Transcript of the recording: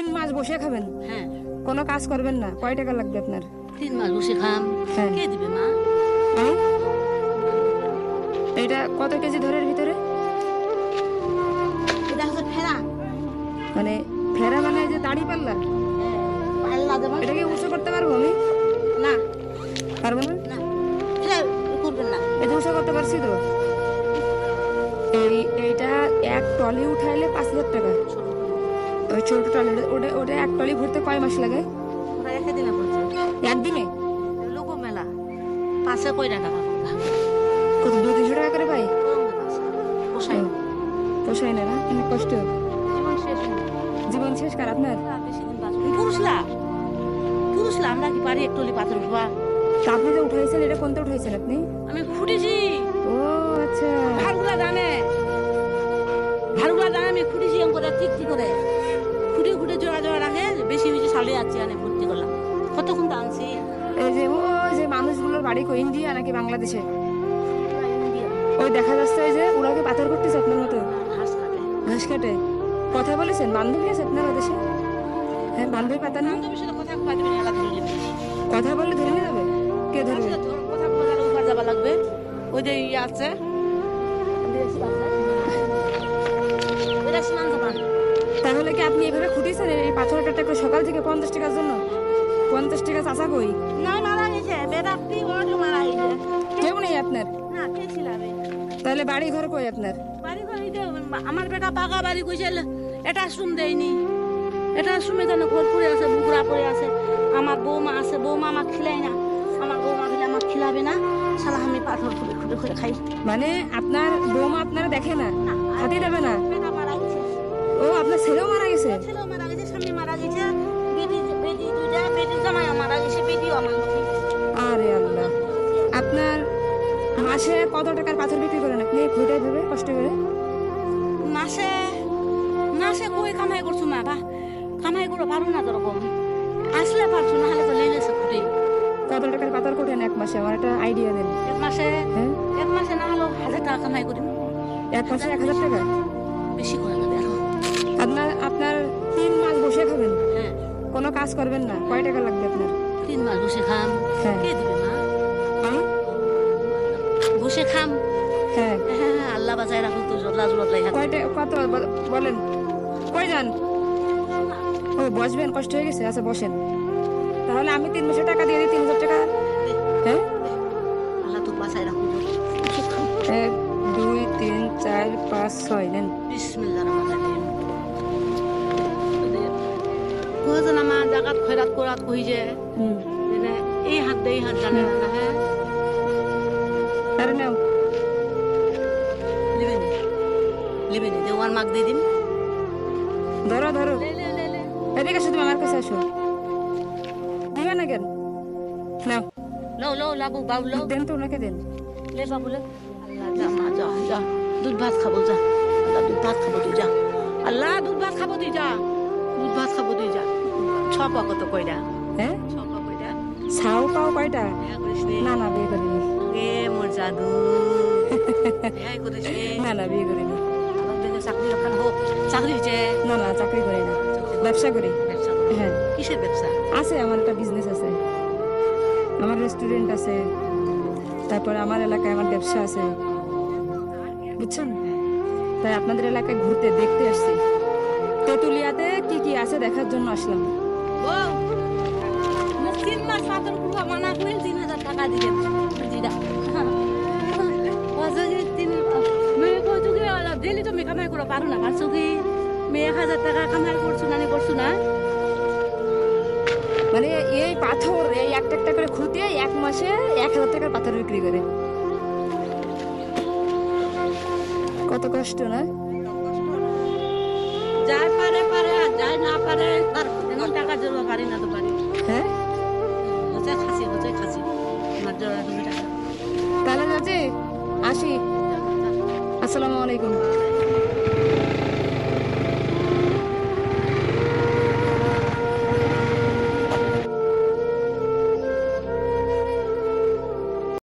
3 মাস বসে খাবেন? হ্যাঁ। কোনো কাজ করবেন না? কয় টাকা লাগবে আপনার? 3 মাস বসে খাম। হ্যাঁ। কে দিবে মা? হ্যাঁ? এটা কত কেজি ধরের ভিতরে? এটা হচ্ছে ফেরা। মানে ফেরা মানে এই যে দাড়ি পাল্লা? পাল্লা যেমন। এটা কি উঁচু করতে পারবো আমি? না পারবো না? না এটা করবেন না। এটা উঁচু করতে পারছি তো। এইটা এক টলি উঠাইলে 5,000 টাকা। ওই ছোট টলি ওটা এক টলি ভরতে কয় মাস লাগে? ওরা রেখে দিলে বলছে একদিনে? লোক মেলা পাশে কই টাকা কত 200-300 টাকা করে পাই? পোষায় পোষায় না? অনেক কষ্ট। জীবন শেষ। জীবন শেষ কার আপনার? বেশি দিন বাঁচবো পুরুষলা আমরা কি পারি এক টলি পাথর উঠবা? তা আপনি যে উঠাইছেন এটা কোনটা উঠাইছেন আপনি? আমি ফুটেছি। ও আচ্ছা। ভারগুলা জানে আমি ফুটেছি এম করে ঠিক করে ফুটে জোড়া জোড়া রাখে বেশি বেশি সালে যাচ্ছে আনে ভর্তি করলাম। কতক্ষণ তো আনছি। এই যে ও যে মানুষগুলোর বাড়ি কই ইন্ডিয়া নাকি বাংলাদেশে? ওই দেখা যাচ্ছে ওই যে ওরা কি পাথর করতেছে আপনার মতো? ঘাস কাটে। কথা বলেছেন? বান্ধবী আছে আপনার দেশে? হ্যাঁ, বান্ধবী পাতা নেই? কথা বললে ধরে নিয়ে যাবে? কে ধরবে? কথা বলার উপর যাবা লাগবে। ওই যে ইয়ে আছে তাহলে কি আপনি এভাবে খুঁটিয়েছেন এই পাথর একটা করে সকাল থেকে 50 টাকার জন্য? 50 টাকা চাচা কই? না মারা গেছে বেদাপ্তি ওটা মারা গেছে। কেউ নেই আপনার? না কে ছিলাম তাহলে বাড়ি ঘর কই আপনার? বাড়ি ঘর এই যে আমার বেটা পাকা বাড়ি কইছিল এটা শুন দেয়নি। এটা শুনে কেন ঘর পড়ে আছে বুকরা পড়ে আছে। আমার বৌমা আছে বৌমা আমাকে খিলাই না। আমার বৌমা বলে আমাকে খিলাবে না। শালা আমি পাথর খুঁড়ে খুঁড়ে খুঁড়ে খাই। মানে আপনার বৌমা আপনারা দেখে না? হাতে দেবে না? বেটা মারা গেছে। ও আপনার ছেলেও মারা গেছে? ছেলেও মারা গেছে স্বামী মারা গেছে বেটি দুইটা বেটি জামাই মারা গেছে বেটিও আমার গেছে। আরে আল্লাহ। আপনার মাসে কত টাকার পাথর বিক্রি করেন আপনি খুঁটাই ভেবে কষ্ট করে? মাসে মাসে কই কামাই করছো মা বা কামাই করে পারো না তো রকম আসলে পারছো না হলে তো লেগেছে ফুটে। কত টাকার পাথর কোটেন এক মাসে? আমার একটা আইডিয়া দেন। হ্যাঁ, এক মাসে না হলো 1000 টাকা কামাই করি। এক মাসে 1000 টাকা? বেশি করে না দেখো। আপনার 3 মাস বসে খাবেন? হ্যাঁ। কোনো কাজ করবেন না? কয় টাকা লাগবে আপনার? 3 মাস বসে খাম। হ্যাঁ। কে দিবে মা? হ্যাঁ? বসে খাম। হ্যাঁ। হ্যাঁ আল্লাহ বাঁচায় রাখুক তো লাজ লাই হাত। কত বলেন? কই যান? ও বসবেন? কষ্ট হয়ে গেছে? আচ্ছা বসেন। তাহলে আমি 3 মাসের টাকা দিয়ে দিই 3000 টাকা। হ্যাঁ, আল্লাহ তো বাঁচায় রাখুক। 1 2 3 4 5 6 নেন। বিসমিল্লাহির রহমানির রহিম। কোজন আমার জায়গাত খয়রাত করাত কই যে মানে এই হাত দেই হাত জানে না। হ্যাঁ আরে নাও। লিবেনি দেওয়ার মাগ দিয়ে দিন। ধরো ধরো। লে লে লে লে এদিকে আসো, তুমি আমার কাছে আসো। দিবে না কেন? নাও লো লো লাবু বাবু লো দেন তো, ওনাকে দেন। লে বাবু লে। আল্লাহ যা মা যা যা দুধ ভাত খাবো যা। আল্লাহ দুধ ভাত খাবো তুই যা। আল্লাহ দুধ ভাত খাবো তুই যা। দুধ ভাত খাবো তুই যা। 6 পা কত কইরা? হ্যাঁ, 6 পা কইরা? ছাও পাও কয়টা? বিয়া করিস নি? না না, বিয়ে করিনি। এ মোর জাদু বিয়া করিস নি? না না, বিয়ে করিনি। আমার বেগে চাকরি লক্ষণ হোক। চাকরি হচ্ছে? না না, চাকরি করি না, ব্যবসা করি। ব্যবসা করো? হ্যাঁ, কিসের ব্যবসা? আছে আমার একটা বিজনেস আছে। আমার রেস্টুরেন্ট আছে, তারপরে আমার এলাকায় আমার ব্যবসা আছে, বুঝছেন? তাই আপনাদের এলাকায় ঘুরতে দেখতে আসছি। তেঁতুলিয়াতে কি কি আছে দেখার জন্য আসলাম। ও 3 মাস পাথর কুয়া মানা করে 3000 টাকা দিবেন দিদা। ওয়াজে 3 মেয়ে কই তুই আলা দিলি তুমি কামাই করে পারো না পারছো কি? মেয়ে 1000 টাকা কামাই করছো না মানে এই পাথর এই একটা একটা করে খুঁটিয়ে এক মাসে 1000 টাকার পাথর বিক্রি করে। কত কষ্ট না? যাই পারে পারে আর যাই না পারে তার এমন টাকা জমা পারি না তো পারি। হ্যাঁ, হচ্ছে খাসি আমার জোড়া 2 টাকা। তাহলে যাচ্ছি, আসি। আসসালামু আলাইকুম।